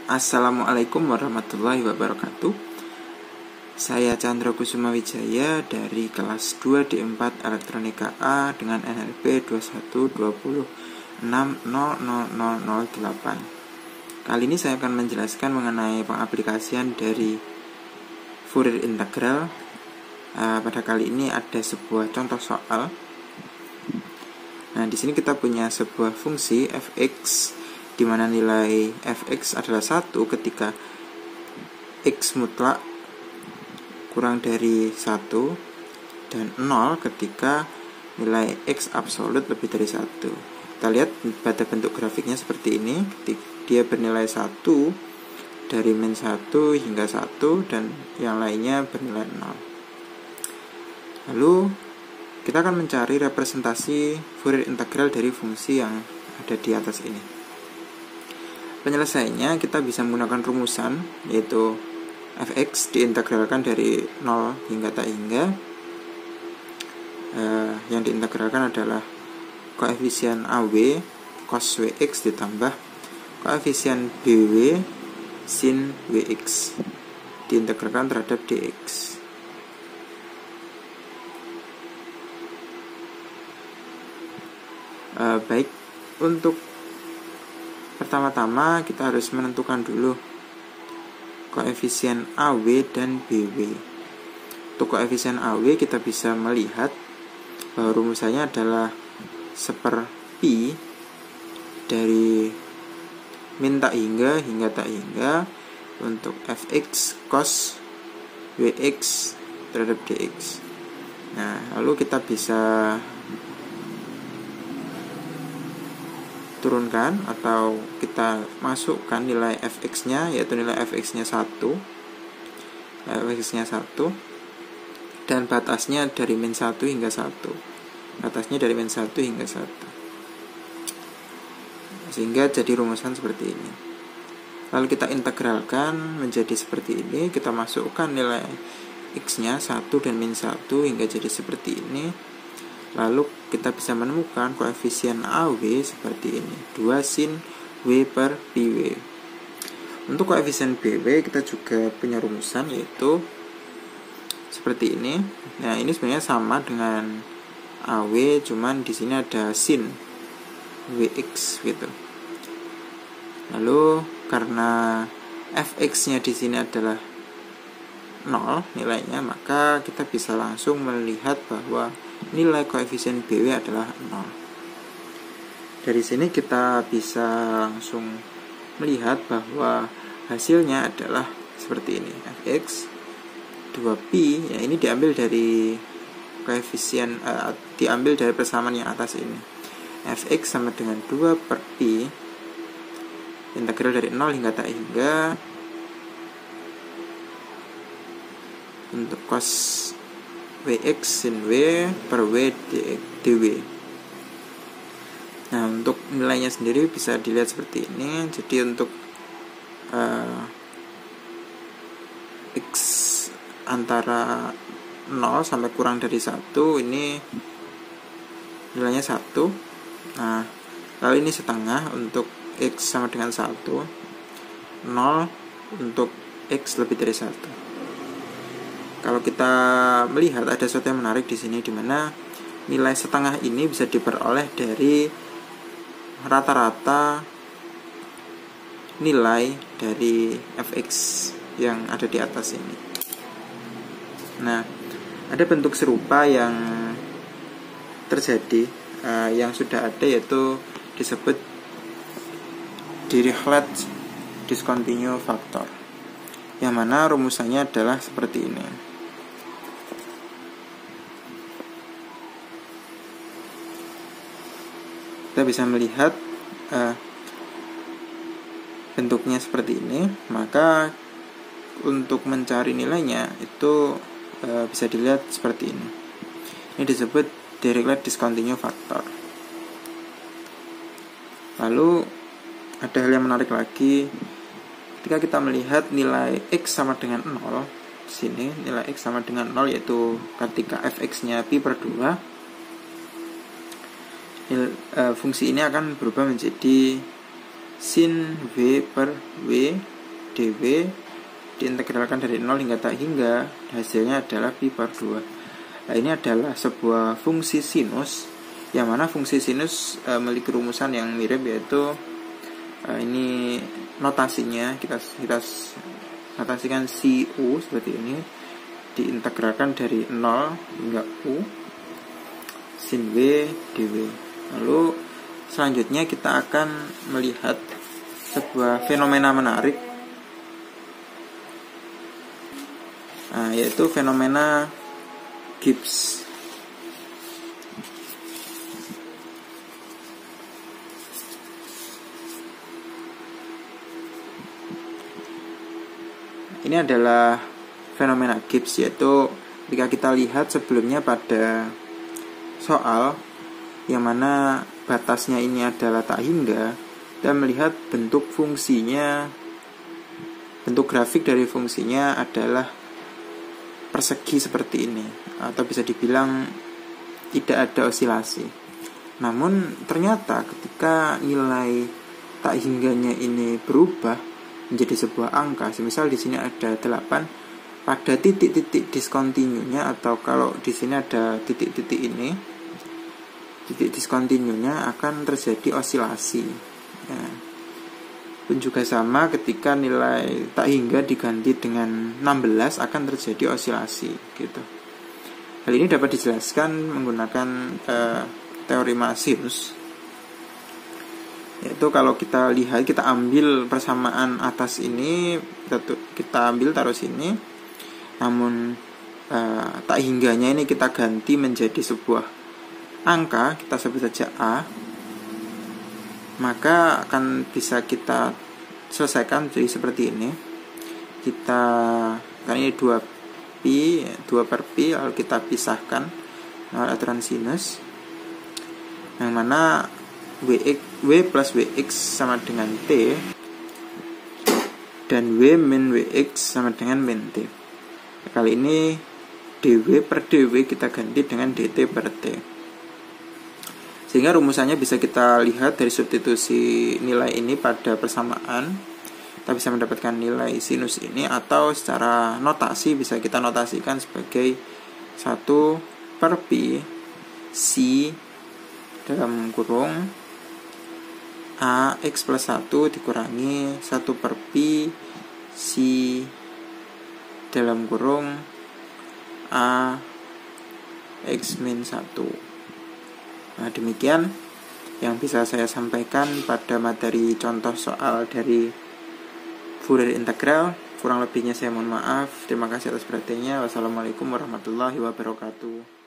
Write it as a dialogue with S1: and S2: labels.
S1: Assalamualaikum warahmatullahi wabarakatuh. Saya Chandra Kusuma Wijaya dari kelas 2 D4 Elektronika A dengan NLP 2120600008. Kali ini saya akan menjelaskan mengenai pengaplikasian dari Fourier integral. Pada kali ini ada sebuah contoh soal. Nah, di sini kita punya sebuah fungsi fx di mana nilai fx adalah 1 ketika x mutlak kurang dari 1 dan 0 ketika nilai x absolut lebih dari 1. Kita lihat pada bentuk grafiknya seperti ini. Dia bernilai 1 dari min 1 hingga 1 dan yang lainnya bernilai 0. Lalu kita akan mencari representasi Fourier integral dari fungsi yang ada di atas ini. Penyelesaiannya kita bisa menggunakan rumusan, yaitu fx diintegralkan dari 0 hingga tak hingga. Yang diintegralkan adalah koefisien AW cos Wx ditambah koefisien BW sin Wx diintegralkan terhadap dx. Baik, untuk pertama-tama kita harus menentukan dulu koefisien AW dan BW. Untuk koefisien AW kita bisa melihat bahwa rumusannya adalah 1/pi dari min tak hingga tak hingga untuk fx cos Wx terhadap dx. Nah, lalu kita bisa turunkan atau kita masukkan nilai fx-nya, yaitu nilai fx-nya 1 dan batasnya dari min 1 hingga 1. Batasnya dari min 1 hingga 1. Sehingga jadi rumusan seperti ini. Lalu kita integralkan menjadi seperti ini, kita masukkan nilai x-nya 1 dan min 1 hingga jadi seperti ini. Lalu kita bisa menemukan koefisien AW seperti ini, 2 sin W per PW. Untuk koefisien BW kita juga punya rumusan, yaitu seperti ini. Nah, ini sebenarnya sama dengan AW, cuman di sini ada sin Wx gitu. Lalu karena fx-nya di sini adalah 0 nilainya, maka kita bisa langsung melihat bahwa nilai koefisien BW adalah 0. Dari sini kita bisa langsung melihat bahwa hasilnya adalah seperti ini. Fx 2pi, ya ini diambil dari koefisien diambil dari persamaan yang atas ini. Fx sama dengan 2 per pi integral dari 0 hingga tak hingga untuk cos Wx sin W per W dW. Nah, untuk nilainya sendiri bisa dilihat seperti ini. Jadi untuk X antara 0 sampai kurang dari 1 ini nilainya 1. Nah, lalu ini setengah untuk X sama dengan 1, 0 untuk X lebih dari 1. Kalau kita melihat ada sesuatu yang menarik di sini, di mana nilai setengah ini bisa diperoleh dari rata-rata nilai dari fx yang ada di atas ini. Nah, ada bentuk serupa yang terjadi yang sudah ada, yaitu disebut Dirichlet discontinue factor, yang mana rumusannya adalah seperti ini. Kita bisa melihat bentuknya seperti ini. Maka untuk mencari nilainya itu bisa dilihat seperti ini. Ini disebut Dirichlet discontinue factor. Lalu ada hal yang menarik lagi. Ketika kita melihat nilai x sama dengan 0, di sini nilai x sama dengan 0, yaitu ketika fx-nya pi per 2, fungsi ini akan berubah menjadi sin W per W dW diintegralkan dari 0 hingga tak hingga, hasilnya adalah pi per 2. Nah, ini adalah sebuah fungsi sinus, yang mana fungsi sinus memiliki rumusan yang mirip, yaitu ini notasinya kita notasikan CU seperti ini, diintegralkan dari 0 hingga U sin W dW. Lalu selanjutnya kita akan melihat sebuah fenomena menarik, yaitu fenomena Gibbs. Ini adalah fenomena Gibbs, yaitu ketika kita lihat sebelumnya pada soal yang mana batasnya ini adalah tak hingga, dan melihat bentuk fungsinya, bentuk grafik dari fungsinya adalah persegi seperti ini, atau bisa dibilang tidak ada osilasi. Namun ternyata ketika nilai tak hingganya ini berubah menjadi sebuah angka, semisal di sini ada 8, pada titik-titik diskontinunya, atau kalau di sini ada titik-titik ini, titik diskontinunya akan terjadi osilasi. Ya. Pun juga sama ketika nilai tak hingga diganti dengan 16 akan terjadi osilasi gitu. Hal ini dapat dijelaskan menggunakan teorema sinus, yaitu kalau kita lihat, kita ambil persamaan atas ini, kita ambil taruh sini, namun tak hingganya ini kita ganti menjadi sebuah angka, kita sebut saja A, maka akan bisa kita selesaikan jadi seperti ini. Kita kan ini 2 per pi, lalu kita pisahkan melalui aturan sinus, yang mana W plus Wx sama dengan T, dan W min Wx sama dengan min T. Kali ini dW per dW kita ganti dengan dt per T, sehingga rumusannya bisa kita lihat dari substitusi nilai ini pada persamaan. Kita bisa mendapatkan nilai sinus ini, atau secara notasi bisa kita notasikan sebagai 1 per pi C dalam kurung A x plus 1 dikurangi 1 per pi C dalam kurung A x min 1. Nah, demikian yang bisa saya sampaikan pada materi contoh soal dari Fourier integral. Kurang lebihnya saya mohon maaf. Terima kasih atas perhatiannya. Wassalamualaikum warahmatullahi wabarakatuh.